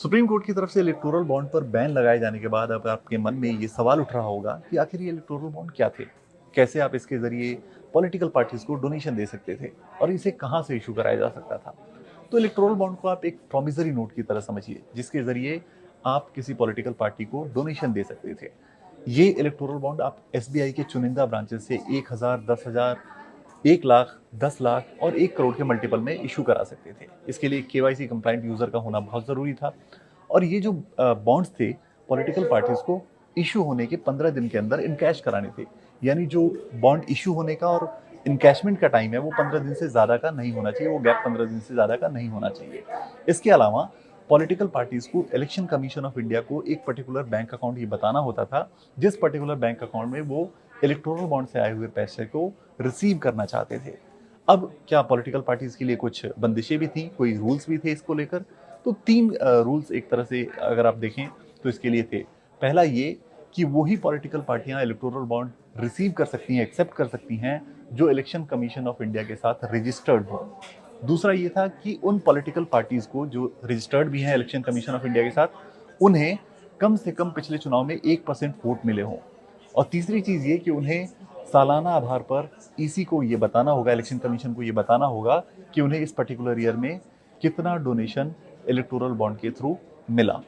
Supreme court की तरफ से इलेक्टोरल बॉन्ड पर बैन लगाए जाने के बाद अब आपके मन में ये सवाल उठ रहा होगा कि आखिर ये इलेक्टोरल बॉन्ड क्या थे, कैसे आप इसके जरिए पॉलिटिकल पार्टीज को डोनेशन दे सकते थे और इसे कहां से इशू कराया जा सकता था। तो इलेक्टोरल बॉन्ड को आप एक प्रॉमिसरी नोट की तरह समझिए, जिसके जरिए आप किसी पॉलिटिकल पार्टी को डोनेशन दे सकते थे। ये इलेक्टोरल बॉन्ड आप एसबीआई के चुनिंदा ब्रांचेस से 1,000, 10,000, 1 लाख, 10 लाख और 1 करोड़ के मल्टीपल में इशू करा सकते थे। इसके लिए केवाईसी कंप्लाइंट यूजर का होना बहुत जरूरी था। और ये जो बॉन्ड्स थे, पॉलिटिकल पार्टीज को इशू होने के 15 दिन के अंदर इनकैश कराने थे। यानी जो बॉन्ड इशू होने का और इनकैशमेंट का टाइम है वो 15 दिन से ज्यादा का नहीं होना चाहिए, वो गैप 15 दिन से ज्यादा का नहीं होना चाहिए। इसके अलावा पॉलिटिकल पार्टीज को इलेक्शन कमीशन ऑफ इंडिया को एक पर्टिकुलर बैंक अकाउंट ये बताना होता था, जिस पर्टिकुलर बैंक अकाउंट में वो इलेक्टोरल बॉन्ड से आए हुए पैसे को रिसीव करना चाहते थे। अब क्या पॉलिटिकल पार्टीज के लिए कुछ बंदिशें भी थी, कोई रूल्स भी थे इसको लेकर। तो 3 रूल्स एक तरह से अगर आप देखें तो इसके लिए थे। पहला ये कि वही पॉलिटिकल पार्टियां इलेक्टोरल बॉन्ड रिसीव कर सकती हैं, एक्सेप्ट कर सकती हैं, जो इलेक्शन कमीशन ऑफ इंडिया के साथ रजिस्टर्ड हो। दूसरा ये था कि उन पॉलिटिकल पार्टीज को जो रजिस्टर्ड भी हैं इलेक्शन कमीशन ऑफ इंडिया के साथ, उन्हें कम से कम पिछले चुनाव में 1% वोट मिले हों। और तीसरी चीज ये कि उन्हें सालाना आधार पर ईसी को ये बताना होगा, इलेक्शन कमीशन को ये बताना होगा कि उन्हें इस पर्टिकुलर ईयर में कितना डोनेशन इलेक्टोरल बॉन्ड के थ्रू मिला।